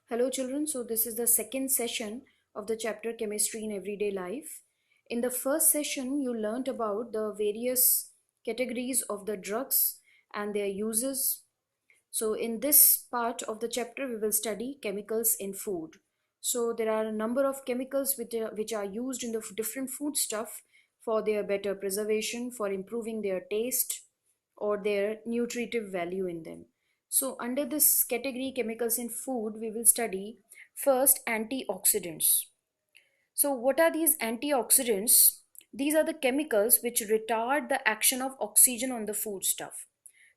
Hello children, so this is the second session of the chapter Chemistry in Everyday Life. In the first session, you learnt about the various categories of the drugs and their uses. So in this part of the chapter, we will study chemicals in food. So there are a number of chemicals which are used in the different foodstuff for their better preservation, for improving their taste or their nutritive value in them. So under this category chemicals in food, we will study first antioxidants. So what are these antioxidants? These are the chemicals which retard the action of oxygen on the foodstuff.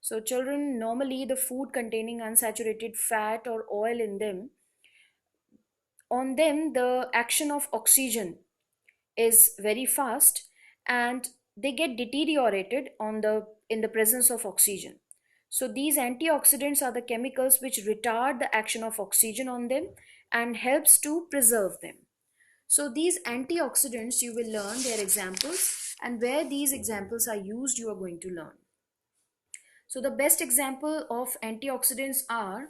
So children, normally the food containing unsaturated fat or oil in them, on them the action of oxygen is very fast and they get deteriorated in the presence of oxygen. So these antioxidants are the chemicals which retard the action of oxygen on them and helps to preserve them. So these antioxidants, you will learn their examples, and where these examples are used you are going to learn. So the best example of antioxidants are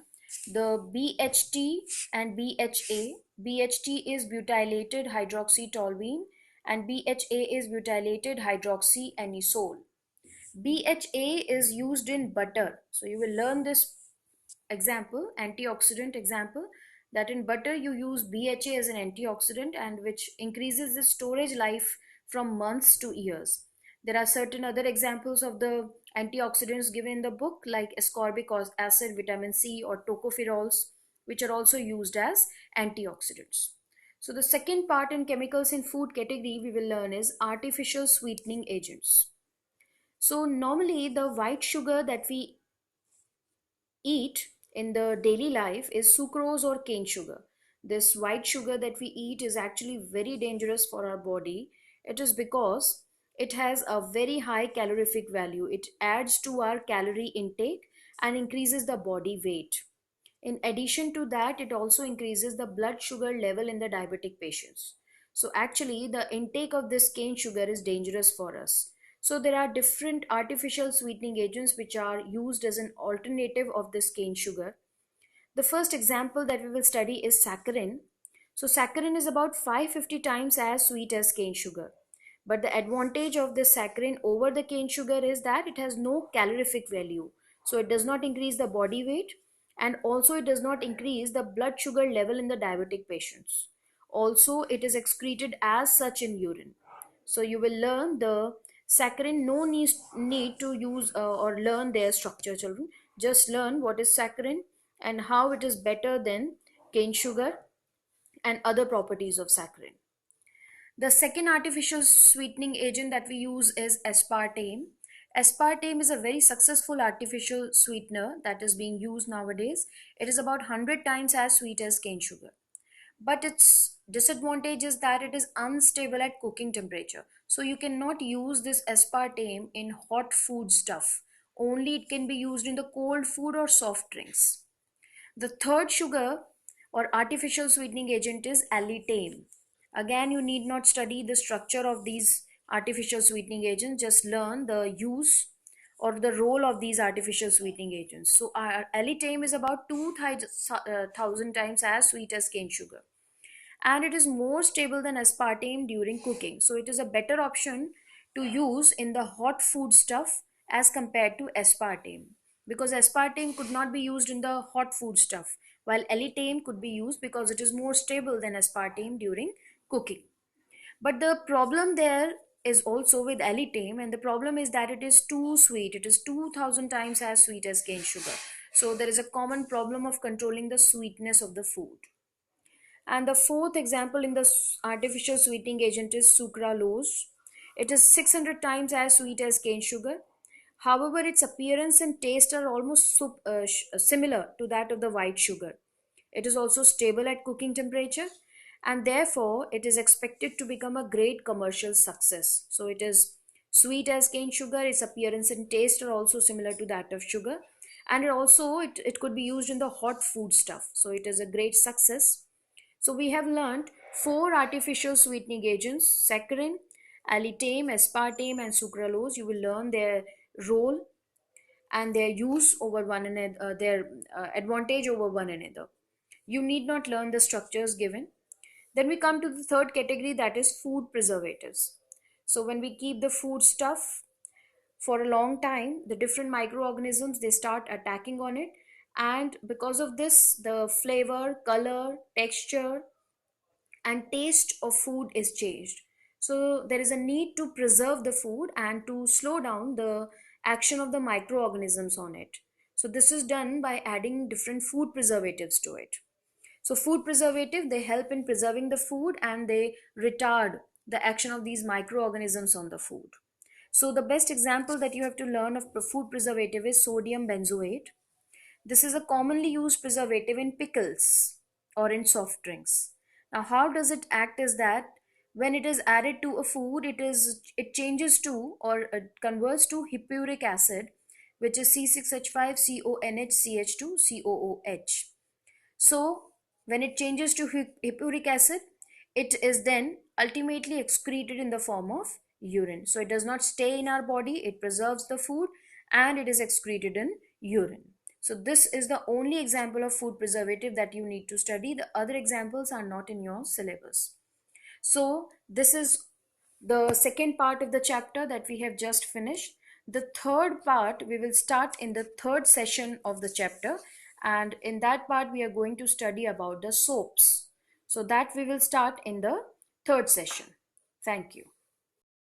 the BHT and BHA. BHT is butylated hydroxytoluene and BHA is butylated hydroxyanisole. BHA is used in butter. So you will learn this example, antioxidant example, that in butter you use BHA as an antioxidant and which increases the storage life from months to years. There are certain other examples of the antioxidants given in the book like ascorbic acid, vitamin C or tocopherols, which are also used as antioxidants. So the second part in chemicals in food category we will learn is artificial sweetening agents. So normally the white sugar that we eat in the daily life is sucrose or cane sugar. This white sugar that we eat is actually very dangerous for our body. It is because it has a very high calorific value. It adds to our calorie intake and increases the body weight. In addition to that, it also increases the blood sugar level in the diabetic patients. So actually, the intake of this cane sugar is dangerous for us. So there are different artificial sweetening agents which are used as an alternative of this cane sugar. The first example that we will study is saccharin. So saccharin is about 550 times as sweet as cane sugar. But the advantage of this saccharin over the cane sugar is that it has no calorific value. So it does not increase the body weight and also it does not increase the blood sugar level in the diabetic patients. Also, it is excreted as such in urine. So you will learn the saccharin, no need to use or learn their structure, children. Just learn what is saccharin and how it is better than cane sugar and other properties of saccharin. The second artificial sweetening agent that we use is aspartame. Aspartame is a very successful artificial sweetener that is being used nowadays. It is about 100 times as sweet as cane sugar. But its disadvantage is that it is unstable at cooking temperature. So you cannot use this aspartame in hot food stuff. Only it can be used in the cold food or soft drinks. The third sugar or artificial sweetening agent is allitame. Again, you need not study the structure of these artificial sweetening agents, just learn the use or the role of these artificial sweetening agents. So, allitame is about 2000 times as sweet as cane sugar and it is more stable than aspartame during cooking. So, it is a better option to use in the hot food stuff as compared to aspartame because aspartame could not be used in the hot food stuff while allitame could be used because it is more stable than aspartame during cooking. But the problem there is also with allitame, and the problem is that it is too sweet. It is 2000 times as sweet as cane sugar. So there is a common problem of controlling the sweetness of the food. And the fourth example in the artificial sweetening agent is sucralose. It is 600 times as sweet as cane sugar. However, its appearance and taste are almost similar to that of the white sugar. It is also stable at cooking temperature and therefore it is expected to become a great commercial success. So it is sweet as cane sugar, its appearance and taste are also similar to that of sugar and it could be used in the hot food stuff. So it is a great success. So we have learned four artificial sweetening agents, saccharin, allitame, aspartame and sucralose. You will learn their role and their use over one another, their advantage over one another. You need not learn the structures given. Then we come to the third category, that is food preservatives. So when we keep the food stuff for a long time, the different microorganisms, they start attacking on it, and because of this, the flavor, color, texture, and taste of food is changed. So there is a need to preserve the food and to slow down the action of the microorganisms on it. So this is done by adding different food preservatives to it. So food preservative, they help in preserving the food and they retard the action of these microorganisms on the food. So the best example that you have to learn of food preservative is sodium benzoate. This is a commonly used preservative in pickles or in soft drinks. Now, how does it act is that when it is added to a food, it changes to or converts to hippuric acid, which is C6H5CONHCH2COOH. So, when it changes to hippuric acid, it is then ultimately excreted in the form of urine. So, it does not stay in our body, it preserves the food and it is excreted in urine. So, this is the only example of food preservative that you need to study. The other examples are not in your syllabus. So, this is the second part of the chapter that we have just finished. The third part we will start in the third session of the chapter, and in that part we are going to study about the soaps. So that we will start in the third session. Thank you.